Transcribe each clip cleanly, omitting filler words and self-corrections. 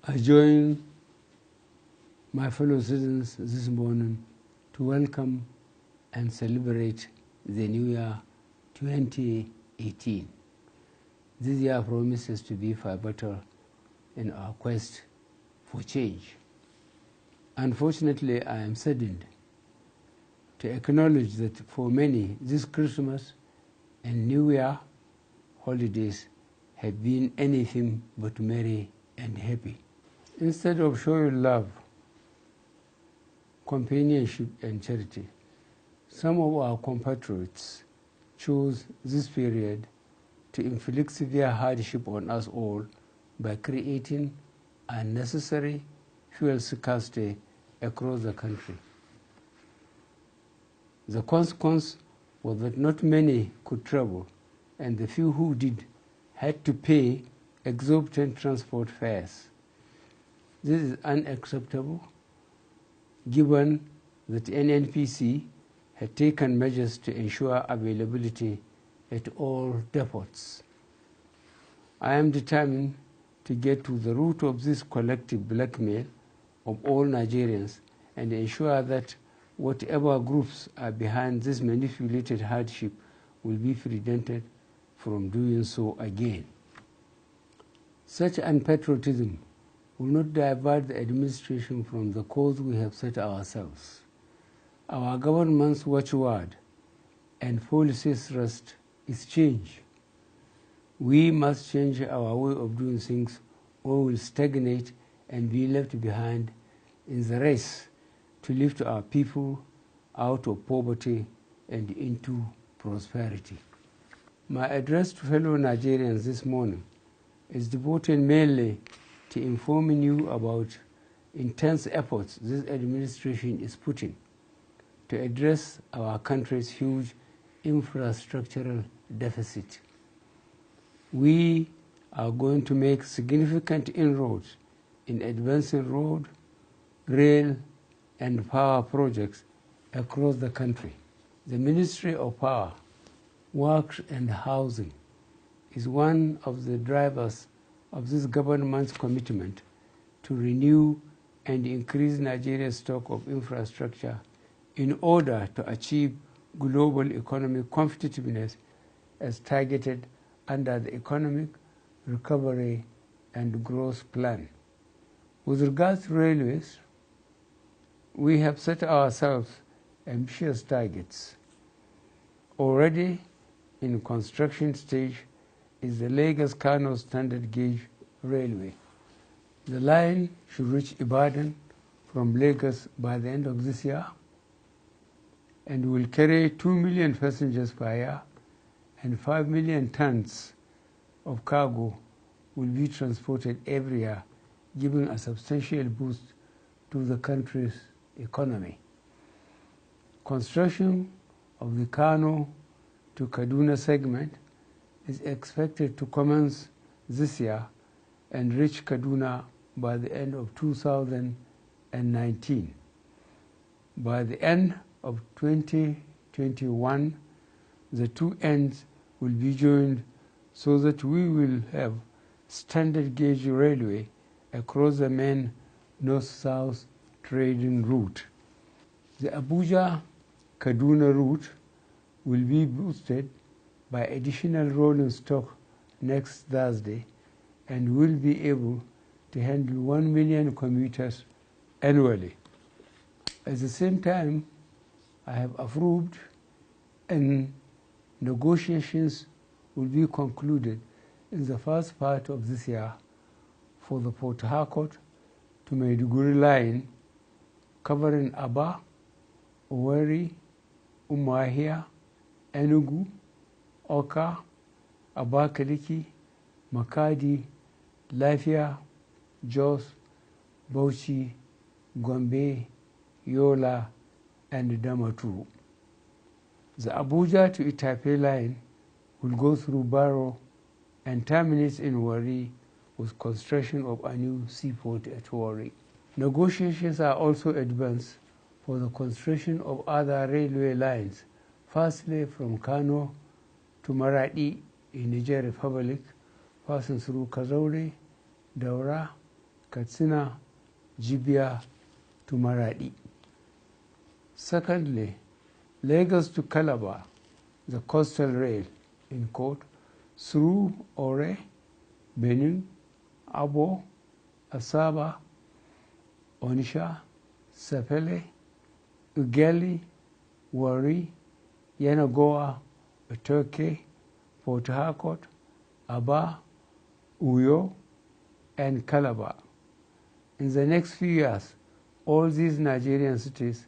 I join my fellow citizens this morning to welcome and celebrate the new year 2018. This year promises to be far better in our quest for change. Unfortunately, I am saddened to acknowledge that for many, this Christmas and New Year holidays have been anything but merry and happy. Instead of showing love, companionship, and charity, some of our compatriots chose this period to inflict severe hardship on us all by creating unnecessary fuel scarcity across the country. The consequence was that not many could travel, and the few who did had to pay exorbitant transport fares. This is unacceptable, given that NNPC had taken measures to ensure availability at all depots. I am determined to get to the root of this collective blackmail of all Nigerians and ensure that whatever groups are behind this manipulated hardship will be prevented from doing so again. Such unpatriotism will not divert the administration from the cause we have set ourselves. Our government's watchword and policy thrust is change. We must change our way of doing things or we'll stagnate and be left behind in the race to lift our people out of poverty and into prosperity. My address to fellow Nigerians this morning is devoted mainly to informing you about intense efforts this administration is putting to address our country's huge infrastructural deficit. We are going to make significant inroads in advancing road, rail, and power projects across the country. The Ministry of Power, Works and Housing is one of the drivers of this government's commitment to renew and increase Nigeria's stock of infrastructure in order to achieve global economic competitiveness as targeted under the Economic Recovery and Growth Plan. With regards to railways, we have set ourselves ambitious targets. Already in construction stage is the Lagos-Kano standard gauge railway. The line should reach Ibadan from Lagos by the end of this year and will carry 2 million passengers per year, and 5 million tons of cargo will be transported every year, giving a substantial boost to the country's economy. Construction of the Kano to Kaduna segment is expected to commence this year and reach Kaduna by the end of 2019. By the end of 2021, the two ends will be joined so that we will have standard gauge railway across the main north-south trading route. The Abuja-Kaduna route will be boosted by additional rolling stock next Thursday and will be able to handle 1 million commuters annually. At the same time, I have approved and negotiations will be concluded in the first part of this year for the Port Harcourt to Maiduguri line covering Aba, Owerri, Umuahia, Enugu, Awka, Abakaliki, Makadi, Lafia, Jos, Bauchi, Gombe, Yola, and Damaturu. The Abuja to Itape line will go through Baro and terminates in Warri with construction of a new seaport at Warri. Negotiations are also advanced for the construction of other railway lines, firstly from Kano to Maradi in Niger Republic, passing through Kazaure, Daura, Katsina, Jibia to Maradi. Secondly, Lagos to Calabar, the coastal rail, in quote, through Ore, Benin, Abo, Asaba, Onisha, Sapele, Ughelli, Warri, Yenagoa, Otoke, Port Harcourt, Aba, Uyo, and Calabar. In the next few years, all these Nigerian cities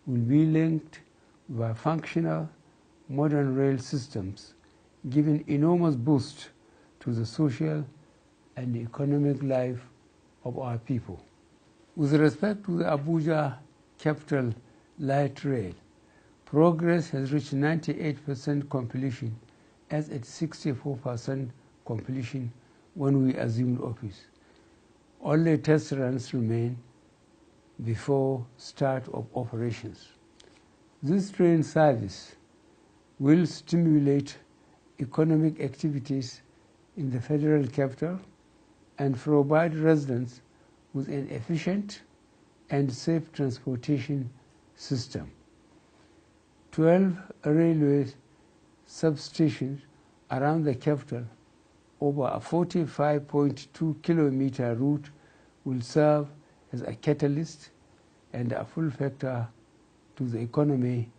will be linked by functional modern rail systems, giving enormous boost to the social and economic life of our people. With respect to the Abuja Capital Light Rail, progress has reached 98% completion, as at 64% completion when we assumed office. Only test runs remain before start of operations. This train service will stimulate economic activities in the federal capital and provide residents with an efficient and safe transportation system. 12 railway substations around the capital over a 45.2 kilometer route will serve as a catalyst and a full factor to the economy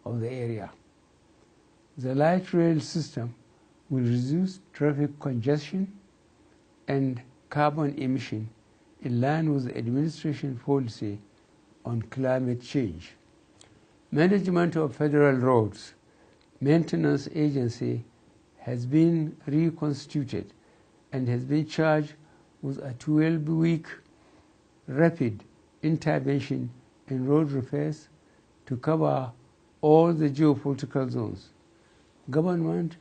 of the area. The light rail system will reduce traffic congestion and carbon emission in line with the administration policy on climate change. Management of Federal Roads Maintenance Agency has been reconstituted and has been charged with a 12-week rapid intervention in road repairs to cover all the geopolitical zones. Government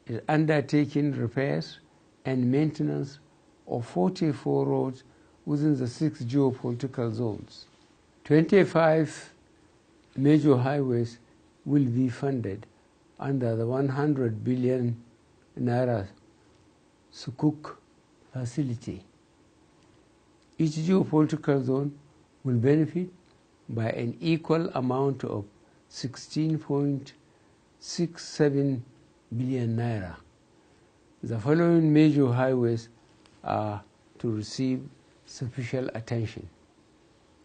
is undertaking repairs and maintenance of 44 roads within the 6 geopolitical zones. 25 major highways will be funded under the 100 billion naira Sukuk facility. Each geopolitical zone will benefit by an equal amount of 16.67 billion naira. The following major highways are to receive sufficient attention: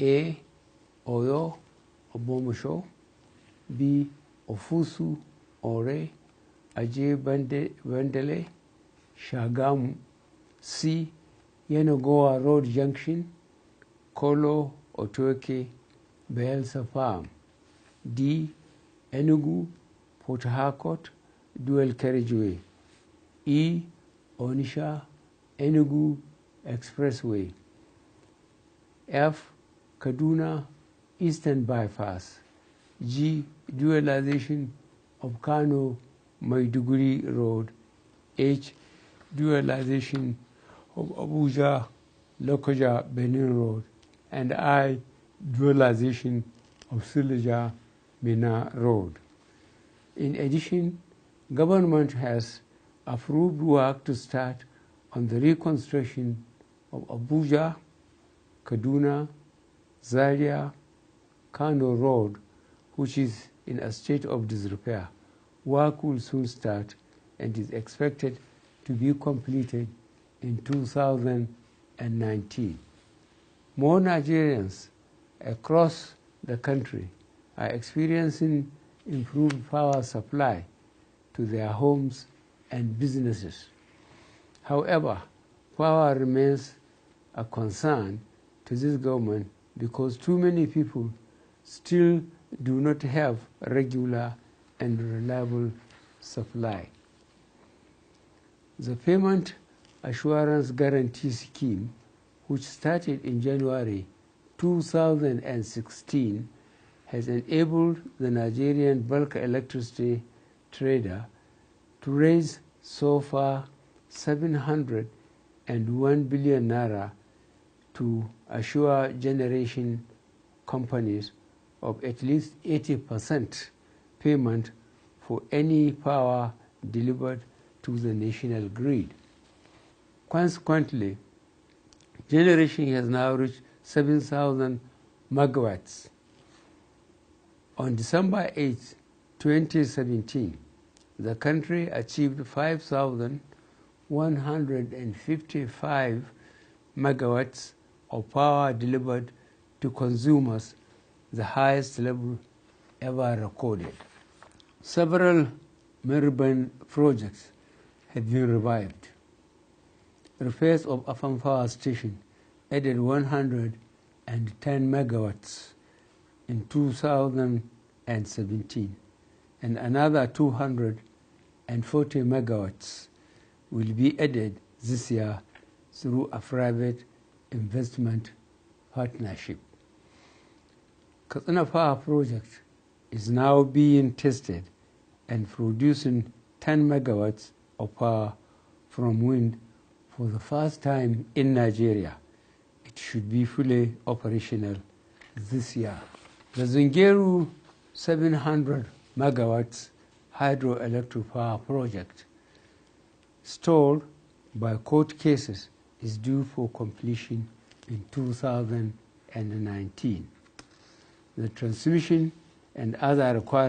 A. Oyo, Obomusho; B. Ofusu, Ore, Aje Bandele, Shagamu; C. Yenagoa Road Junction, Kolo, Otoke, Bayelsa Farm; D. Enugu, Port Harcourt, Dual Carriageway; E. Onisha, Enugu Expressway; F. Kaduna, Eastern Bypass; G. Dualization of Kano Maiduguri Road; H. Dualization of Abuja Lokoja Benin Road; and I. Dualization of Suleja Mina Road. In addition, government has approved work to start on the reconstruction of Abuja, Kaduna, Zaria, Kano Road, which is in a state of disrepair. Work will soon start and is expected to be completed in 2019. More Nigerians across the country are experiencing improved power supply to their homes and businesses. However, power remains a concern to this government because too many people still do not have regular and reliable supply. The Payment Assurance Guarantee Scheme, which started in January 2016, has enabled the Nigerian bulk electricity trader to raise so far 701 billion naira to assure generation companies of at least 80% payment for any power delivered to the national grid. Consequently, generation has now reached 7,000 megawatts. On December 8, 2017, the country achieved 5,155 megawatts of power delivered to consumers, the highest level ever recorded. Several Mariband projects have been revived. Repairs of Afan Power Station added 110 megawatts in 2017, and another 240 megawatts will be added this year through a private investment partnership. Katsina Power Project is now being tested and producing 10 megawatts of power from wind for the first time in Nigeria. It should be fully operational this year. The Zungeru 700 megawatts hydroelectric power project, stalled by court cases, is due for completion in 2019. The transmission and other requirements